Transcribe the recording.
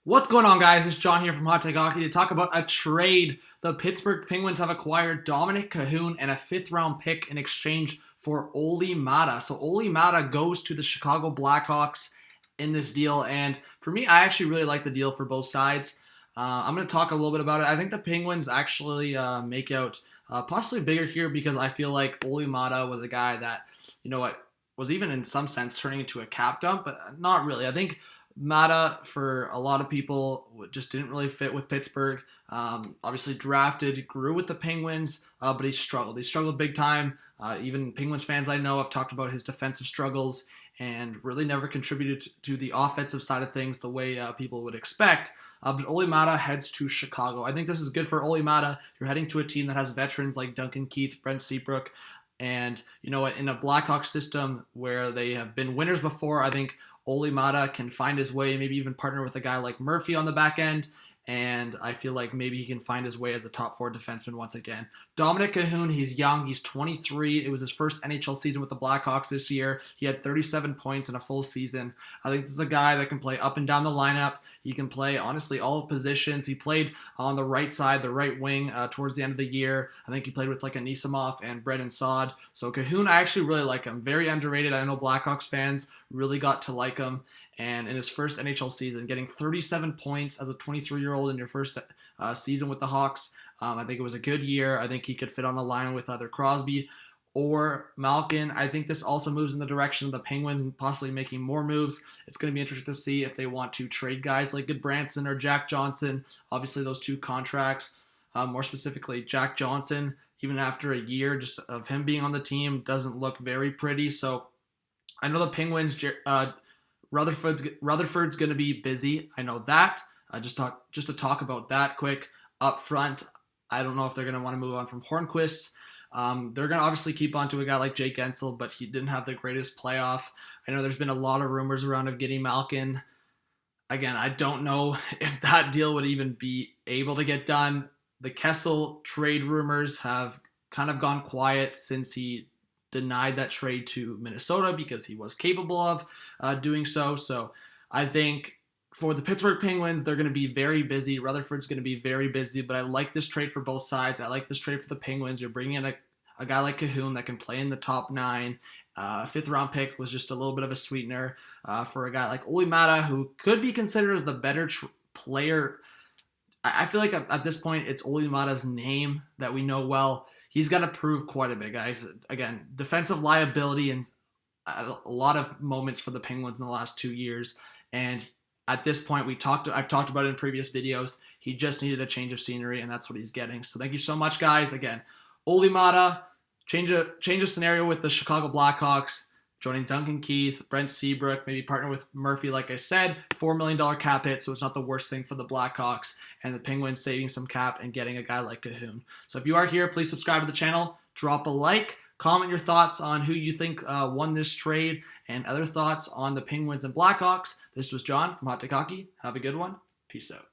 What's going on, guys? It's John here from Hot Take Hockey to talk about a trade. The Pittsburgh Penguins have acquired Dominic Kahun and a fifth-round pick in exchange for Olli Maatta. So Olli Maatta goes to the Chicago Blackhawks in this deal, and for me, I actually really like the deal for both sides. I'm going to talk a little bit about it. I think the Penguins actually make out possibly bigger here because I feel like Olli Maatta was a guy that, was even in some sense turning into a cap dump, but not really. I think Maatta, for a lot of people, just didn't really fit with Pittsburgh. Obviously drafted, grew with the Penguins, but he struggled. He struggled big time. Even Penguins fans I know have talked about his defensive struggles and really never contributed to the offensive side of things the way people would expect. But Olli Maatta heads to Chicago. I think this is good for Olli Maatta. You're heading to a team that has veterans like Duncan Keith, Brent Seabrook, and in a Blackhawks system where they have been winners before, I think Olli Maatta can find his way, maybe even partner with a guy like Murphy on the back end, and I feel like maybe he can find his way as a top four defenseman once again. Dominic Kahun, he's young, he's 23. It was his first NHL season with the Blackhawks this year. He had 37 points in a full season. I think this is a guy that can play up and down the lineup. He can play, honestly, all positions. He played on the right side, the right wing, towards the end of the year. I think he played with like Anisimov and Brendan Saad. So Kahun, I actually really like him. Very underrated. I know Blackhawks fans really got to like him. And in his first NHL season, getting 37 points as a 23-year-old in your first season with the Hawks, I think it was a good year. I think he could fit on the line with either Crosby or Malkin. I think this also moves in the direction of the Penguins and possibly making more moves. It's going to be interesting to see if they want to trade guys like Goodbranson or Jack Johnson. Obviously, those two contracts, more specifically Jack Johnson, even after a year just of him being on the team, doesn't look very pretty. So I know the Penguins, Rutherford's going to be busy. I know that. Just to talk about that quick up front. I don't know if they're going to want to move on from Hornquist. They're going to obviously keep on to a guy like Jake Gensel, but he didn't have the greatest playoff. I know there's been a lot of rumors around of getting Malkin. Again, I don't know if that deal would even be able to get done. The Kessel trade rumors have kind of gone quiet since he denied that trade to Minnesota because he was capable of doing so. So I think for the Pittsburgh Penguins, they're going to be very busy. Rutherford's going to be very busy, but I like this trade for both sides. I like this trade for the Penguins. You're bringing in a guy like Kahun that can play in the top nine. Fifth-round pick was just a little bit of a sweetener for a guy like Olli Maatta, who could be considered as the better player. I feel like at this point, it's Olli Maatta's name that we know well. He's got to prove quite a bit, guys. Again, defensive liability and a lot of moments for the Penguins in the last 2 years. And at this point, I've talked about it in previous videos. He just needed a change of scenery, and that's what he's getting. So thank you so much, guys. Again, Olli Maatta, change a scenario with the Chicago Blackhawks, joining Duncan Keith, Brent Seabrook, maybe partner with Murphy, like I said. $4 million cap hit, so it's not the worst thing for the Blackhawks. And the Penguins saving some cap and getting a guy like Kahun. So if you are here, please subscribe to the channel, drop a like, comment your thoughts on who you think won this trade, and other thoughts on the Penguins and Blackhawks. This was John from Hot Take Hockey. Have a good one. Peace out.